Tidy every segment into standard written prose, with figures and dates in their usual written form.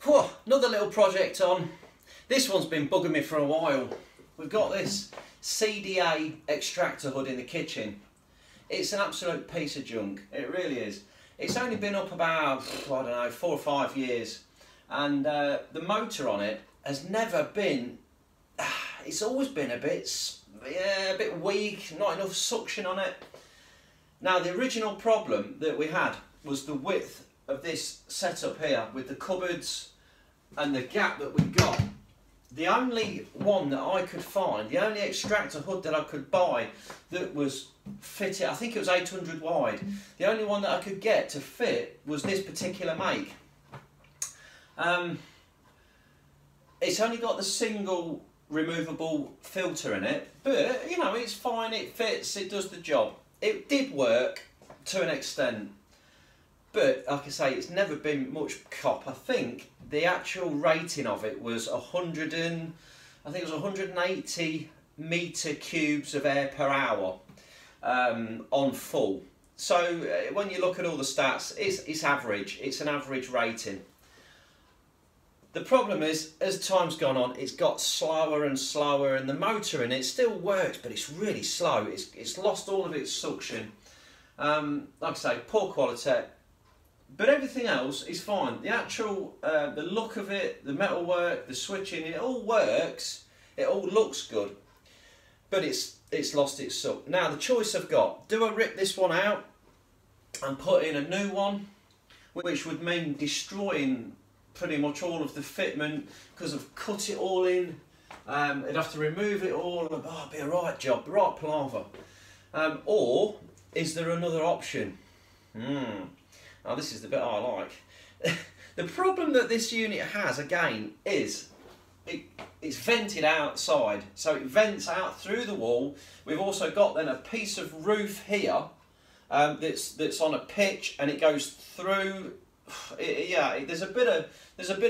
Whew, another little project on. This one's been bugging me for a while. We've got this CDA extractor hood in the kitchen. It's an absolute piece of junk, it really is. It's only been up about, I don't know, 4 or 5 years, and the motor on it has never been, it's always been a bit weak, not enough suction on it. Now the original problem that we had was the width of this setup here with the cupboards and the gap that we got. The only one that I could find, the only extractor hood that I could buy that was fitted, I think it was 800 wide, the only one that I could get to fit was this particular make. It's only got the single removable filter in it, but you know, it's fine, it fits, it does the job. It did work to an extent, but like I say, it's never been much cop. I think the actual rating of it was 180 metre cubes of air per hour on full. So when you look at all the stats, it's average. It's an average rating. The problem is, as time's gone on, it's got slower and slower, and the motor in it still works, but it's really slow. It's lost all of its suction. Like I say, poor quality. But everything else is fine. The actual, the look of it, the metalwork, the switching, it all works. It all looks good. But it's lost its suck. Now the choice I've got, do I rip this one out and put in a new one, which would mean destroying pretty much all of the fitment because I've cut it all in. I'd have to remove it all. Oh, it'd be a right job, right palaver. Or is there another option? Now this is the bit I like. The problem that this unit has, again, is it's vented outside. So it vents out through the wall. We've also got then a piece of roof here that's on a pitch, and it goes through. Yeah, there's a bit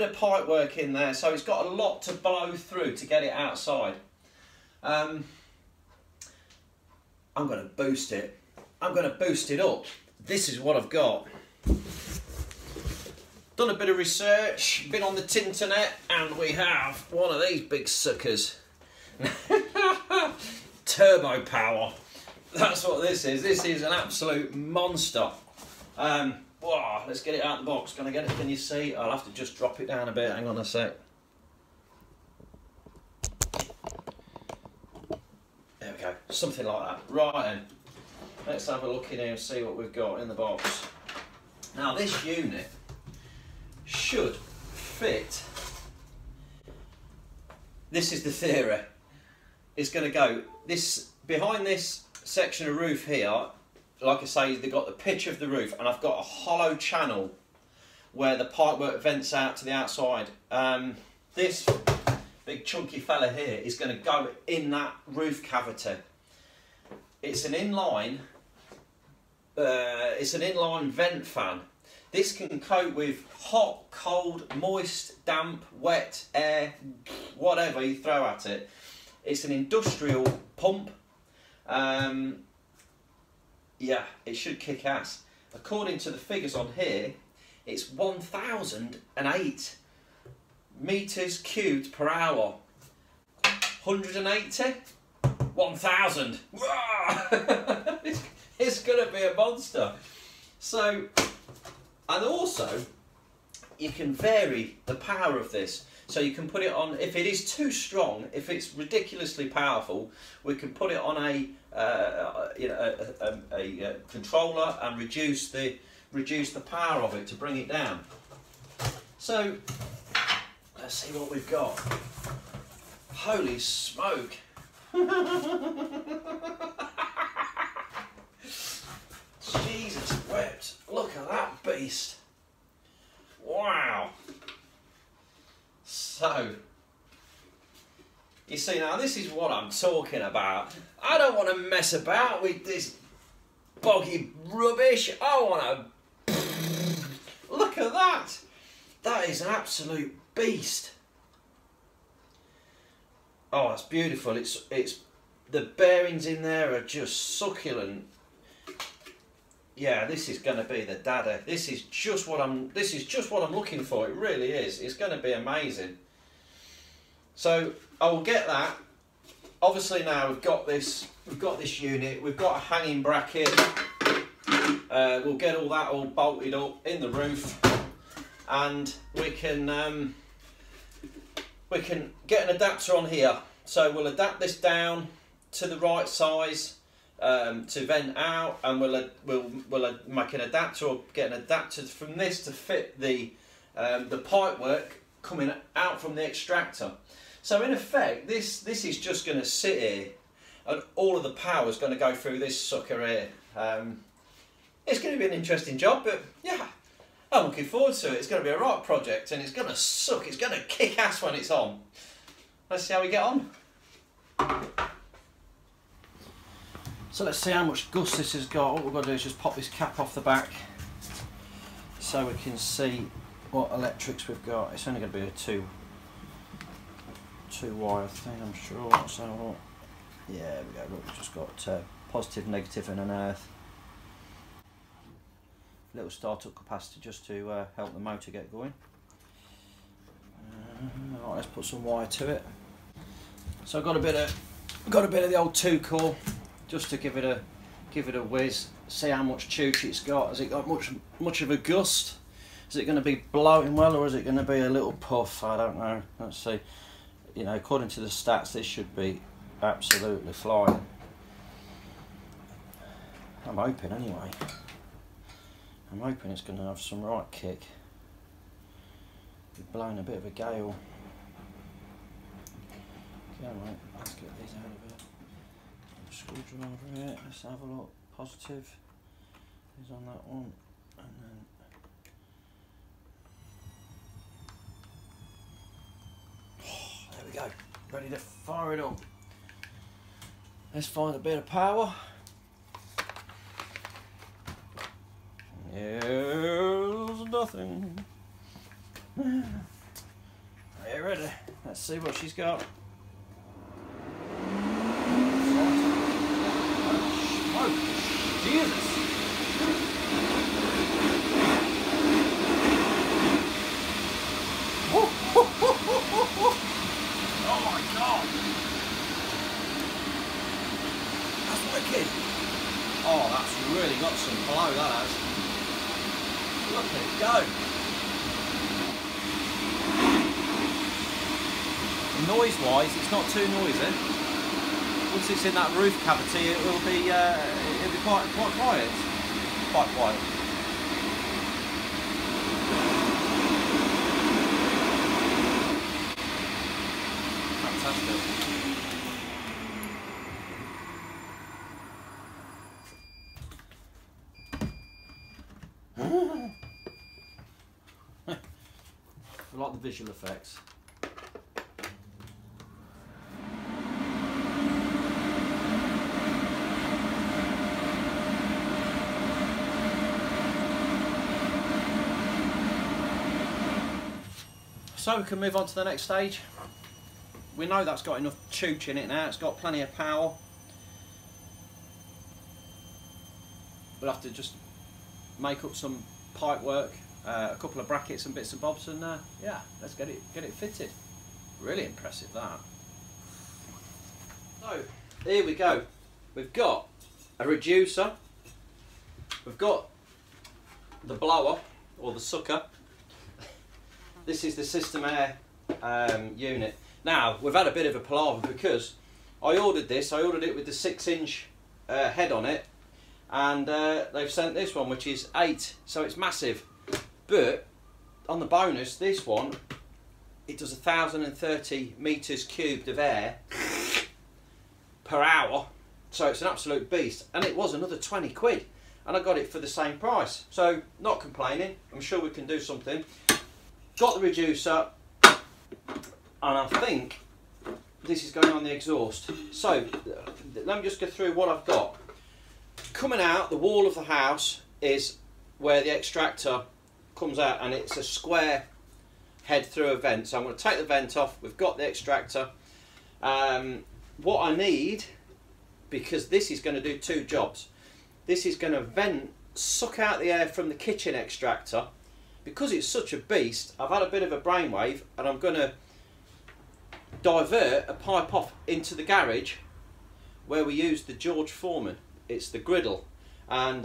of pipe work in there, so it's got a lot to blow through to get it outside. I'm going to boost it. I'm going to boost it up. This is what I've got. Done a bit of research, been on the Tinternet, and we have one of these big suckers. Turbo power. That's what this is. This is an absolute monster. Wow, let's get it out of the box. Can I get it? Can you see? I'll have to just drop it down a bit. Hang on a sec. There we go. Something like that. Right then. Let's have a look in here and see what we've got in the box. Now this unit should fit. This is the theory. It's going to go this behind this section of roof here. Like I say, they've got the pitch of the roof, and I've got a hollow channel where the pipework vents out to the outside. This big chunky fella here is going to go in that roof cavity. It's an inline. It's an inline vent fan. This can cope with hot, cold, moist, damp, wet, air, whatever you throw at it. It's an industrial pump. Yeah, it should kick ass. According to the figures on here, it's 1,008 metres cubed per hour. 180? 1,000. It's going to be a monster. So, and also, you can vary the power of this. So you can put it on, if it is too strong, if it's ridiculously powerful, we can put it on a controller and reduce the power of it to bring it down. So let's see what we've got. Holy smoke! Jesus wept! Look at that beast! Wow! So, you see, now this is what I'm talking about. I don't want to mess about with this boggy rubbish. I want to... Look at that. That is an absolute beast. Oh, that's beautiful. It's the bearings in there are just succulent. yeah, this is going to be the dada. This is just what I'm looking for. It really is. It's going to be amazing. So I will get that. Obviously now we've got this unit. We've got a hanging bracket. We'll get all that all bolted up in the roof, and we can get an adapter on here. So we'll adapt this down to the right size to vent out, and we'll make an adapter, or get an adapter from this to fit the pipe work coming out from the extractor. So in effect, this is just going to sit here, and all of the power is going to go through this sucker here. It's going to be an interesting job, but yeah, I'm looking forward to it. It's going to be a right project, and it's going to suck. It's going to kick ass when it's on. Let's see how we get on. So let's see how much gust this has got. What we've got to do is just pop this cap off the back so we can see what electrics we've got. It's only going to be a two wire thing, I'm sure. So yeah, there we go. Look, we've just got positive, negative, and an earth. Little startup capacitor just to help the motor get going. Right, let's put some wire to it. So I've got a bit of the old 2-core just to give it a whiz. See how much chooch it's got. Has it got much of a gust? Is it going to be blowing well, or is it going to be a little puff? I don't know. Let's see. You know, according to the stats, this should be absolutely flying. I'm hoping anyway. I'm hoping it's going to have some right kick. We're blowing a bit of a gale. Okay, right, let's get these out of it. Screwdriver it. Let's have a look. Positive is on that one, and then there we go. Ready to fire it up. Let's find a bit of power. There's nothing. Are you ready? Let's see what she's got. Oh, Jesus! Oh my God! That's wicked! Oh, that's really got some blow, that has. Look at it go! Noise-wise, it's not too noisy. Once it's in that roof cavity, it'll be quite quiet. Quite quiet. Fantastic. I like the visual effects. So we can move on to the next stage. We know that's got enough chooch in it now, it's got plenty of power. We'll have to just make up some pipe work, a couple of brackets and bits and bobs, and yeah, let's get it fitted. Really impressive, that. So here we go. We've got a reducer, we've got the blower or the sucker. This is the Systemair unit. Now, we've had a bit of a palaver because I ordered this. I ordered it with the 6-inch head on it, and they've sent this one, which is 8, so it's massive. But on the bonus, this one, it does 1,030 meters cubed of air per hour, so it's an absolute beast. And it was another 20 quid, and I got it for the same price. So not complaining. I'm sure we can do something. Got the reducer, and I think this is going on the exhaust. So let me just go through what I've got. Coming out the wall of the house is where the extractor comes out, and it's a square head through a vent. So I'm going to take the vent off. We've got the extractor. What I need, because this is going to do 2 jobs. This is going to vent suck out the air from the kitchen extractor. Because it's such a beast, I've had a bit of a brainwave, and I'm going to divert a pipe off into the garage where we use the George Foreman. It's the griddle, and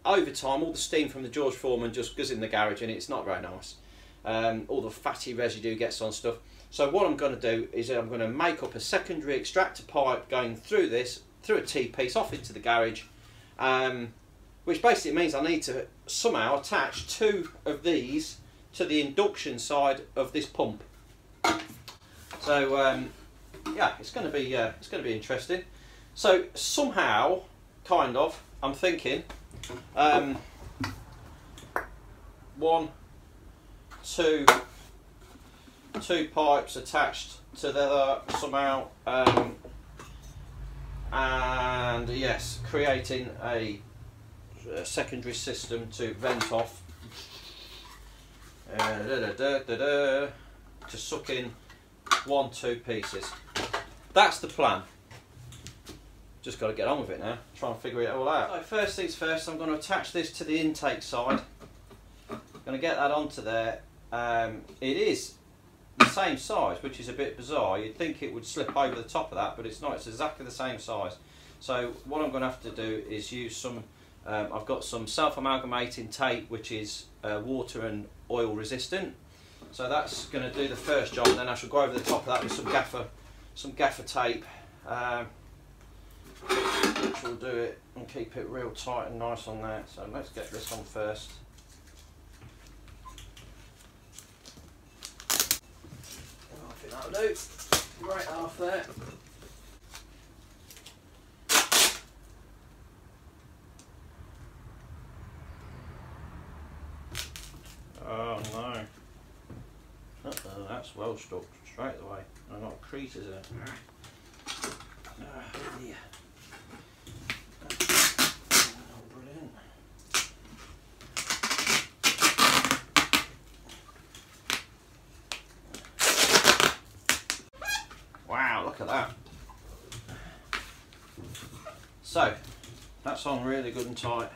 over time all the steam from the George Foreman just goes in the garage, and it's not very nice. All the fatty residue gets on stuff. So what I'm going to do is I'm going to make up a secondary extractor pipe going through this, through a T-piece off into the garage, which basically means I need to somehow attach 2 of these to the induction side of this pump. So yeah, it's going to be interesting. So somehow, kind of, I'm thinking 1, 2 pipes attached to the other somehow, and yes, creating a secondary system to vent off, to suck in 1, 2 pieces. That's the plan. Just got to get on with it now, try and figure it all out. So first things first, I'm going to attach this to the intake side. I'm going to get that onto there. It is the same size, which is a bit bizarre. You'd think it would slip over the top of that, but it's not. It's exactly the same size. So what I'm going to have to do is use some, I've got some self-amalgamating tape, which is water and oil resistant. So that's going to do the first job, and then I shall go over the top of that with some gaffer tape, which will do it and keep it real tight and nice on there. So let's get this on first. I think that'll do. Right half there. Oh no. Uh-oh, that's well stuck straight away. I've got creases in it. Yeah. Oh, brilliant. Wow, look at that. So, that's on really good and tight.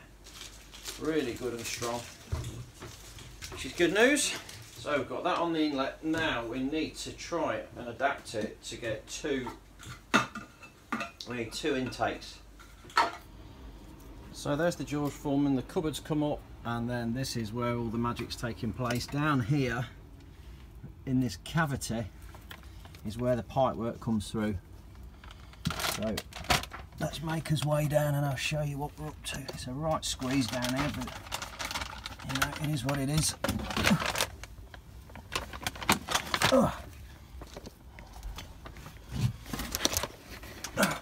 Really good and strong. Which is good news. So we've got that on the inlet. Now we need to try and adapt it to get 2. We need 2 intakes. So there's the George Foreman. The cupboards come up, and then this is where all the magic's taking place. Down here, in this cavity, is where the pipe work comes through. So let's make us way down, and I'll show you what we're up to. It's a right squeeze down there, but you know, it is what it is.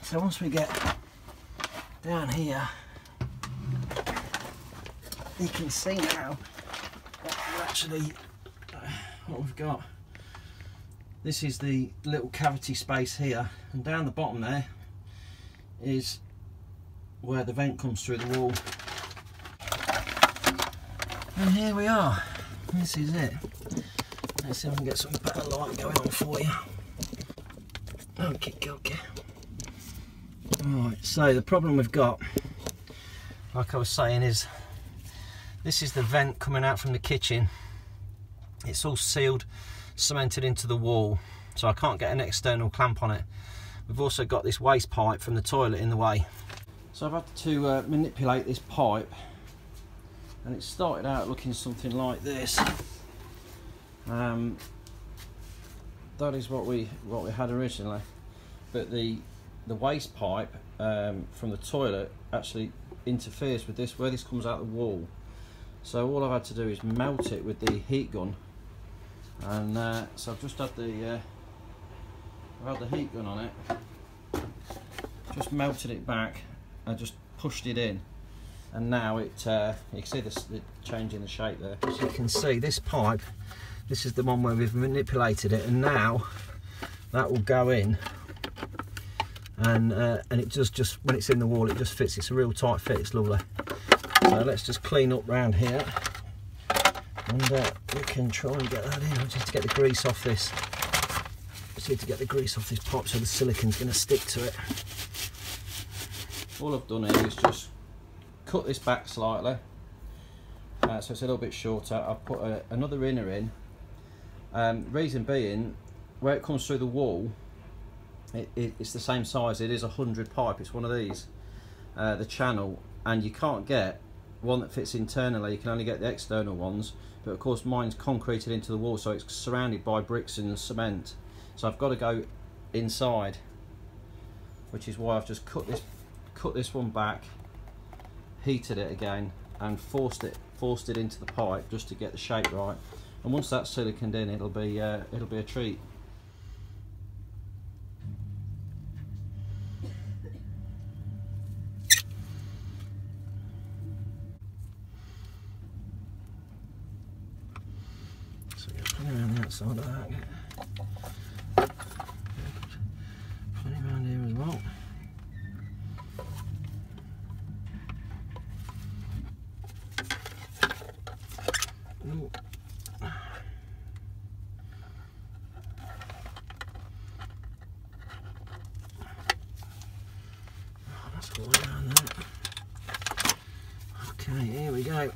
So once we get down here, you can see now what we've got. This is the little cavity space here, and down the bottom there is where the vent comes through the wall. And here we are. This is it. Let's see if I can get some better light going on for you. Okay. Alright, so the problem we've got, like I was saying, is this is the vent coming out from the kitchen. It's all sealed, cemented into the wall, so I can't get an external clamp on it. We've also got this waste pipe from the toilet in the way. So I've had to manipulate this pipe, and it started out looking something like this. That is what we had originally, but the waste pipe from the toilet actually interferes with this, where this comes out the wall. So all I've had to do is melt it with the heat gun, and so I've just had the heat gun on it, just melted it back, I just pushed it in, and now it you can see the change in the shape there. As you can see, this pipe, this is the one where we've manipulated it, and now that will go in, and it just when it's in the wall, it just fits. It's a real tight fit. It's lovely. So let's just clean up round here, and we can try and get that in. I just have to get the grease off this. Just need to get the grease off this pipe so the silicone's going to stick to it. All I've done here is just cut this back slightly, so it's a little bit shorter. I've put another inner in. Reason being, where it comes through the wall, it's the same size. It is 100 pipe. It's one of these, the channel, and you can't get one that fits internally. You can only get the external ones, but of course mine's concreted into the wall, so it's surrounded by bricks and cement, so I've got to go inside, which is why I've just cut this one back, heated it again, and forced it into the pipe just to get the shape right. And once that's siliconed in, it'll be a treat. So you're putting around the outside of that. Plenty around here as well. Ooh. That's all around there. Okay, here we go.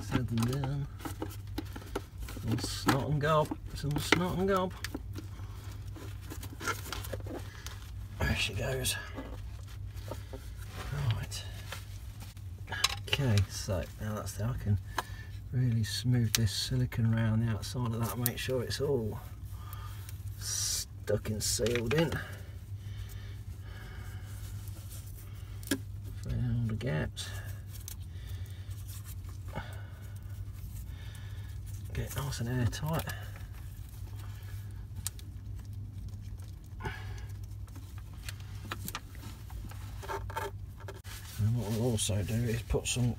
Said and done. Some snot and gob. Some snot and gob. There she goes. Right. Okay, so now that's there. I can really smooth this silicone around the outside of that, make sure it's all stuck and sealed in. Fill all the gaps. Get it nice and airtight. And what we'll also do is put some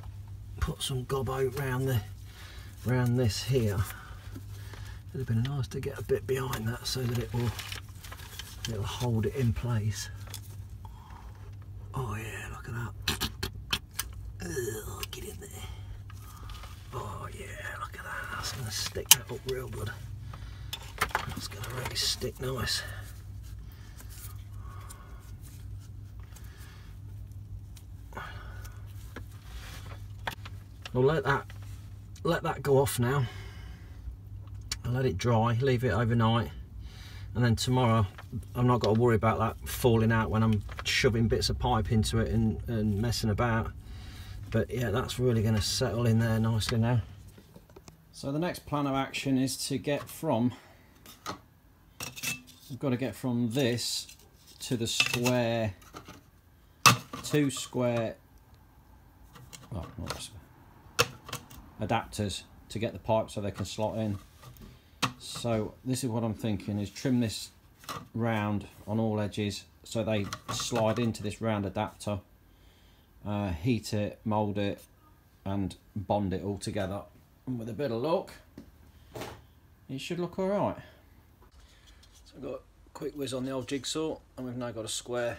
gobbo round this here. It'd have been nice to get a bit behind that so that it'll hold it in place. Oh yeah, look at that. Ugh, get in there. Oh yeah, look at that. That's going to stick that up real good. That's going to really stick nice. We'll let that go off now. I'll let it dry, leave it overnight, and then tomorrow I've not got to worry about that falling out when I'm shoving bits of pipe into it and messing about. But yeah, that's really going to settle in there nicely now. So the next plan of action is to get from, we've got to get from this to the square, two square, well, not square, adapters to get the pipe so they can slot in. So this is what I'm thinking, is trim this round on all edges so they slide into this round adapter, heat it, mould it and bond it all together, and with a bit of luck it should look alright. So I've got a quick whiz on the old jigsaw and we've now got a square.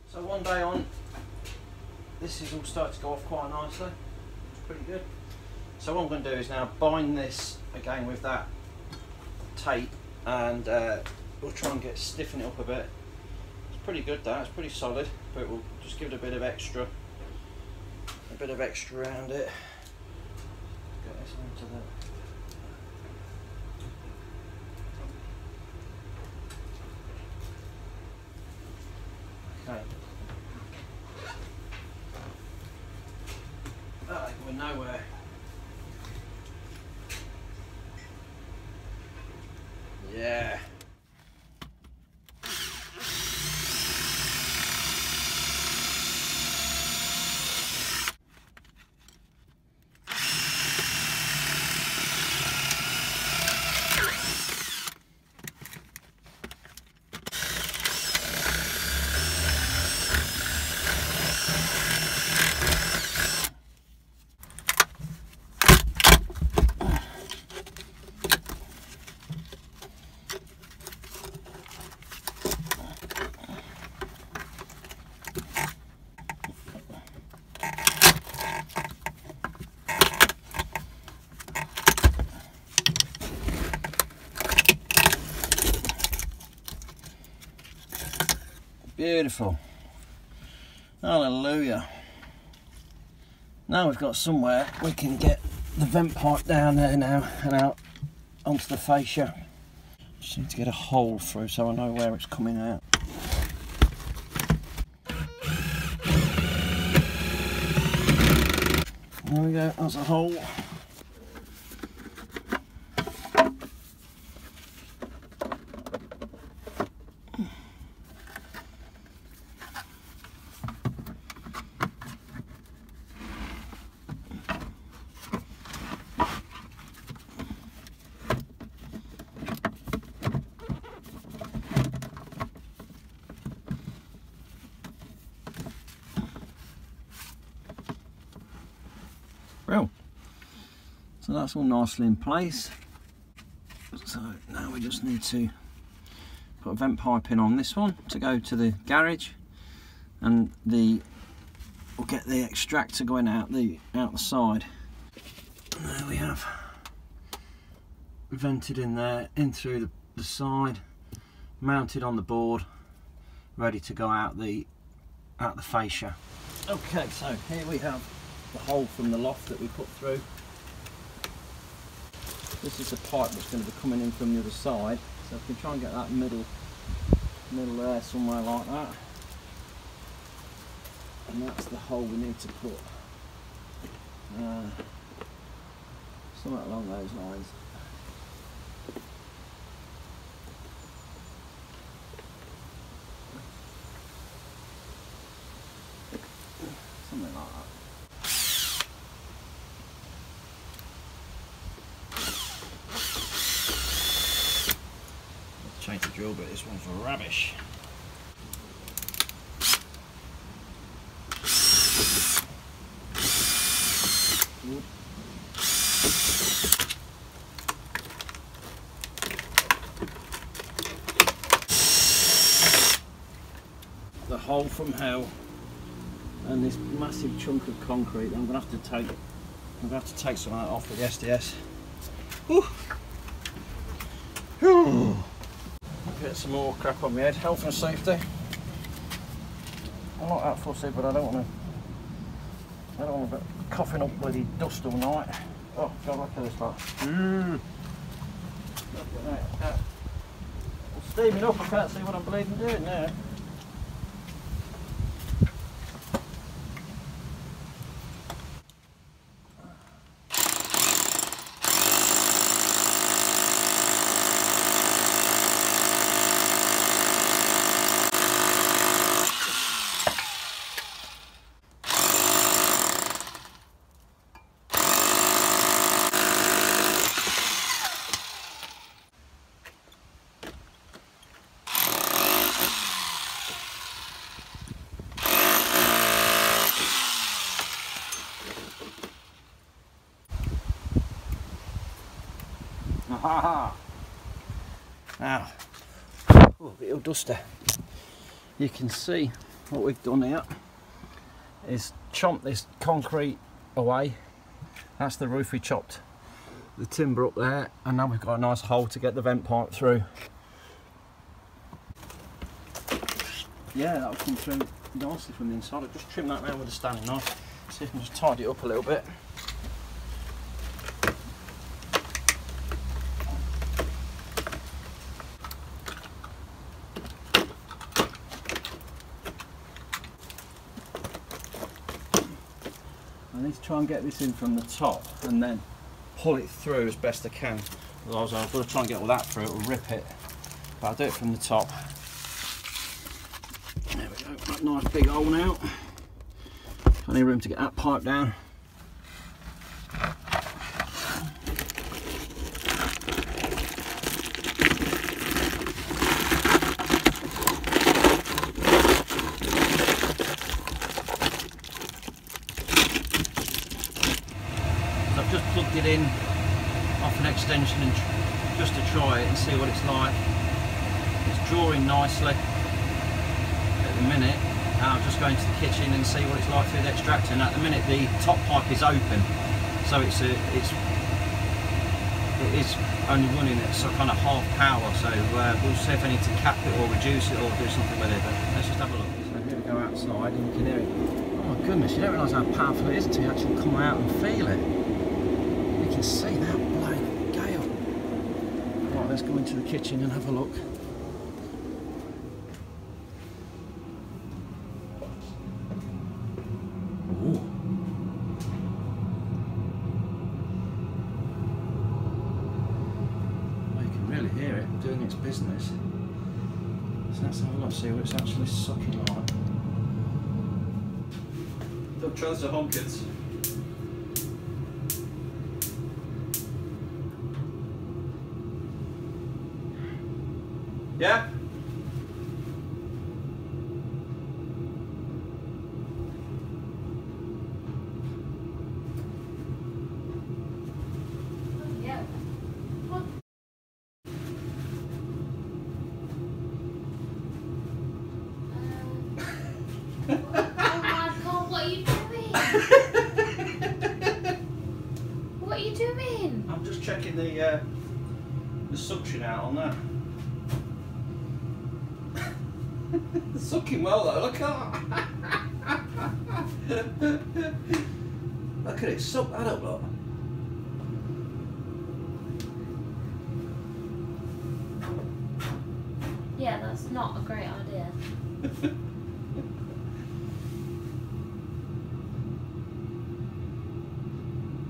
So one day on, this is all started to go off quite nicely. It's pretty good. So what I'm going to do is now bind this again with that tape, and we'll try and stiffen it up a bit. It's pretty good, that. It's pretty solid, but we'll just give it a bit of extra around it. Get this into the. Okay. Oh, we're nowhere. Yeah. Beautiful. Hallelujah. Now we've got somewhere we can get the vent pipe down there now and out onto the fascia. Just need to get a hole through so I know where it's coming out. There we go, that's a hole. Well, so that's all nicely in place. So now we just need to put a vent pipe in on this one to go to the garage, and we'll get the extractor going out the side. And there we have vented in there, in through the side, mounted on the board, ready to go out the fascia. Okay, so here we have the hole from the loft that we put through. This is the pipe that's going to be coming in from the other side, so if we can try and get that middle there somewhere like that, and that's the hole we need to put something along those lines. Something like that. Change the drill bit, this one's rubbish. The hole from hell, and this massive chunk of concrete. I'm gonna have to take some of that off with the SDS. Whew. Get some more crap on my head. Health and safety. I'm not that fussy, but I don't want to be coughing up bloody dust all night. Oh God, look at this lot. Look at that. I'm steaming up. I can't see what I'm bleeding doing now. Now, little duster. You can see what we've done here is chomp this concrete away. That's the roof. We chopped the timber up there, and now we've got a nice hole to get the vent pipe through. Yeah, that'll come through nicely from the inside. I'll just trim that around with a standing knife. See if I can just tidy it up a little bit. I need to try and get this in from the top and then pull it through as best I can. Otherwise I've got to try and get all that through, it'll rip it. But I'll do it from the top. There we go, that nice big hole now. Plenty of room to get that pipe down. I've just plugged it in off an extension and just to try it and see what it's like. It's drawing nicely at the minute. I'll just go into the kitchen and see what it's like through the extractor. And at the minute the top pipe is open, so it's it is only running at some kind of half power, so we'll see if I need to cap it or reduce it or do something with it, but let's just have a look. So here we go outside and you can hear it. Oh my goodness, you don't realise how powerful it is until you actually come out and feel it. You can see that blowing gale. Right, let's go into the kitchen and have a look. Ooh. Really hear it doing its business. So let's have a look, see what it's actually sucking like. Don't trust the home kids. Yeah? What are you doing? I'm just checking the suction out on that. It's sucking well though, look at that. Look at it, suck that up, look. Yeah, that's not a great idea.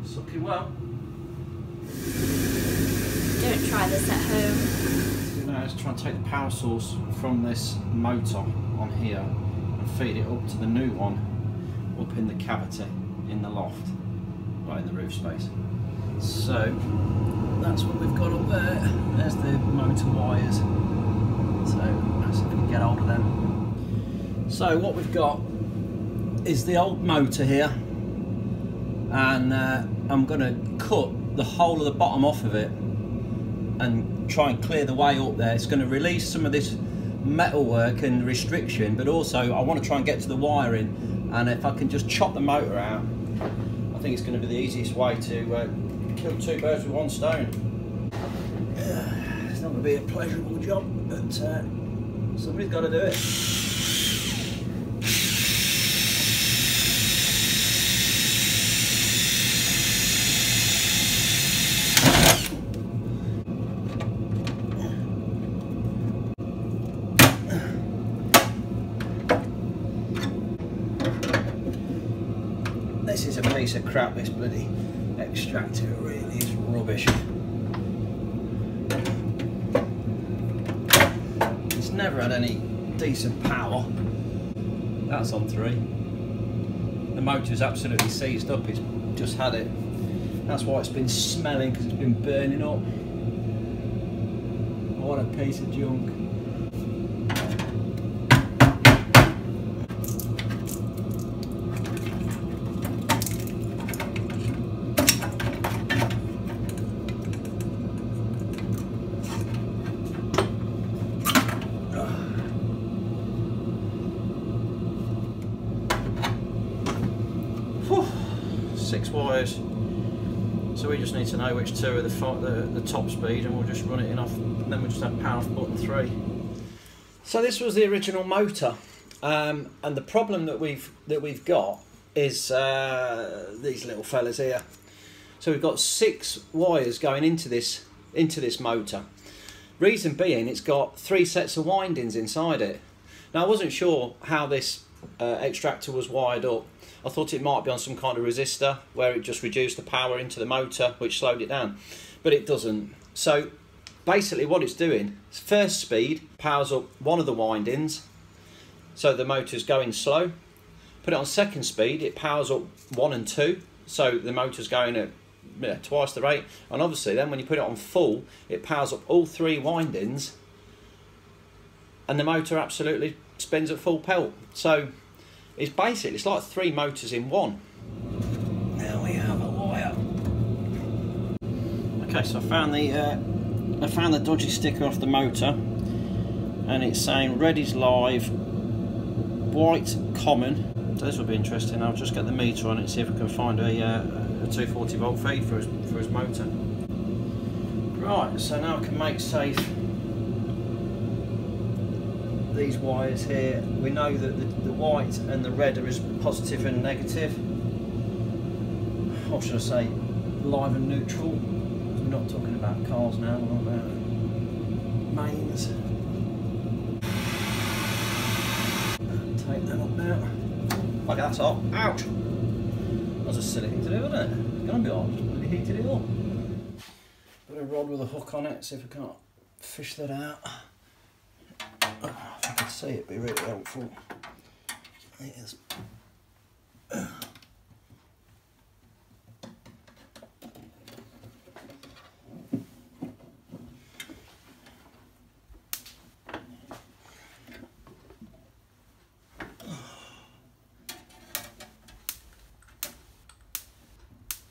Sucking well. Don't try this at home. Now let's try and take the power source from this motor on here and feed it up to the new one up in the cavity in the loft, right in the roof space. So that's what we've got up there. There's the motor wires. So let's see if we can get hold of them. So what we've got is the old motor here, and I'm going to cut the whole of the bottom off of it and try and clear the way up there. It's going to release some of this metalwork and restriction, but also I want to try and get to the wiring, and if I can just chop the motor out, I think it's going to be the easiest way to kill two birds with one stone. It's not going to be a pleasurable job, but somebody's got to do it. This is a piece of crap, this bloody extractor, it really is rubbish. It's never had any decent power. That's on 3. The motor's absolutely seized up, it's just had it. That's why it's been smelling, because it's been burning up. What a piece of junk. Whew. 6 wires. So we just need to know which 2 are the top speed, and we'll just run it in off, and then we'll just have power off button 3. So this was the original motor, and the problem that we've got is these little fellas here. So we've got 6 wires going into this motor. Reason being, it's got 3 sets of windings inside it. Now I wasn't sure how this extractor was wired up. I thought it might be on some kind of resistor where it just reduced the power into the motor, which slowed it down, but it doesn't. So basically what it's doing is first speed powers up one of the windings, so the motor's going slow. Put it on second speed, it powers up 1 and 2, so the motor's going at twice the rate. And obviously then when you put it on full, it powers up all 3 windings, and the motor absolutely spins at full pelt. So it's like 3 motors in one. Now we have a wire. Okay, so I found the dodgy sticker off the motor, and it's saying red is live, white common. So this will be interesting. I'll just get the meter on it and see if I can find a 240 volt feed for his motor. Right, so now I can make safe these wires here. We know that the white and the red are as positive and negative. Or should I say live and neutral? We're not talking about cars now, we're about mains. Take them up now. Look at that top. Ouch! That was a silly thing to do, wasn't it? It's going to be on. Really heated it up. Got a rod with a hook on it, see if I can't fish that out. Oh, if I could see it, it'd be really helpful. It is.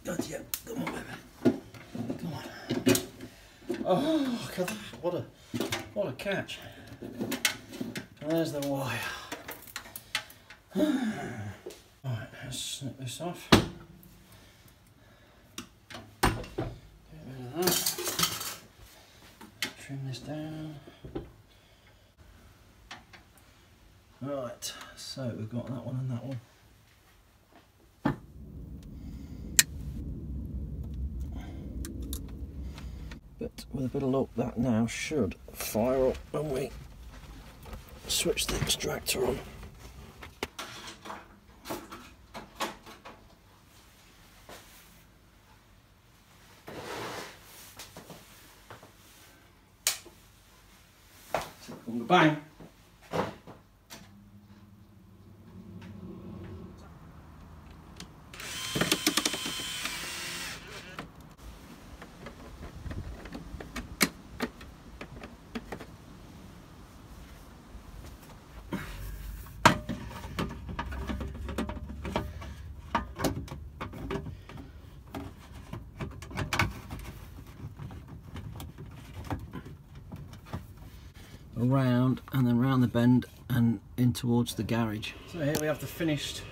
God, yeah, come on, baby. Come on. Oh, God, what a catch. And there's the wire. Right, let's snip this off. Get rid of that. Trim this down. Right, so we've got that one and that one. But with a bit of luck, that now should fire up when we switch the extractor on. Bang! Around and then round the bend and in towards the garage. So here we have the finished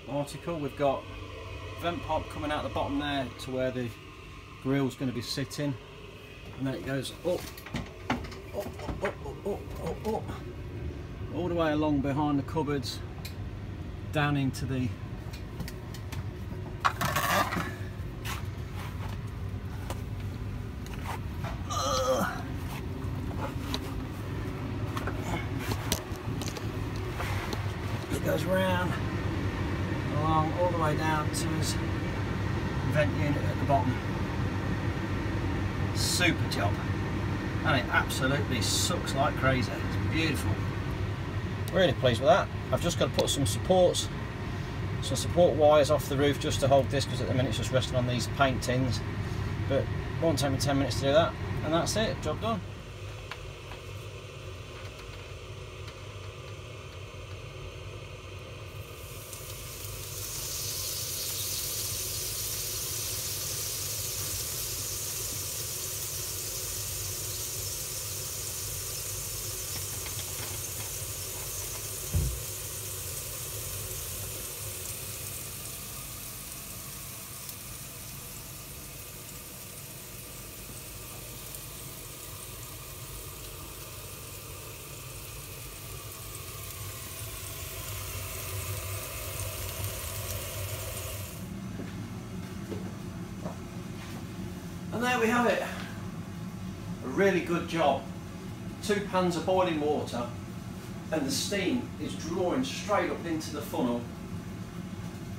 article. We've got vent pipe coming out the bottom there to where the grill's going to be sitting, and then it goes up, all the way along behind the cupboards down into the goes round along all the way down to his vent unit at the bottom. Super job, and it absolutely sucks like crazy. It's beautiful. Really pleased with that. I've just got to put some support wires off the roof just to hold this, because at the minute it's just resting on these paint tins, but it won't take me 10 minutes to do that, and that's it, job done. And there we have it. A really good job. 2 pans of boiling water, and the steam is drawing straight up into the funnel.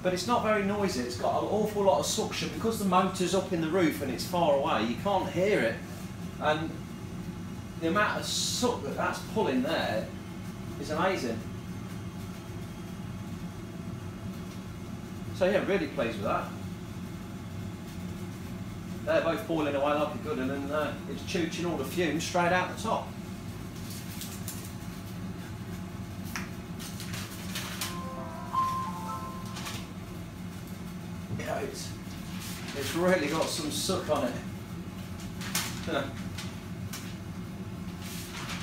But it's not very noisy. It's got an awful lot of suction because the motor's up in the roof and it's far away. You can't hear it, and the amount of suck that's pulling there is amazing. So yeah, really pleased with that. They're both boiling away like a good one, and it's chooching all the fumes straight out the top. Yeah, it's really got some suck on it,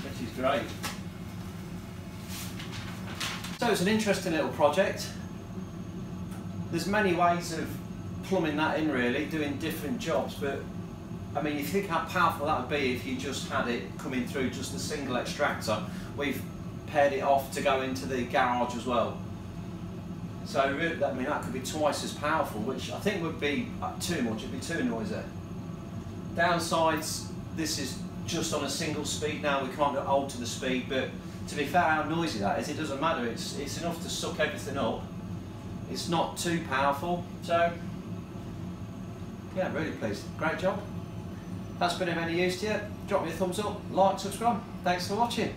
which is great. So it's an interesting little project. There's many ways of plumbing that in, really, doing different jobs, but I mean, you think how powerful that would be if you just had it coming through just a single extractor. We've paired it off to go into the garage as well. So I mean, that could be twice as powerful, which I think would be too much. It'd be too noisy. Downsides, this is just on a single speed now. We can't alter the speed, but to be fair, how noisy that is, it doesn't matter. It's enough to suck everything up. It's not too powerful, so yeah, really pleased. Great job. If that's been of any use to you, drop me a thumbs up, like, subscribe. Thanks for watching.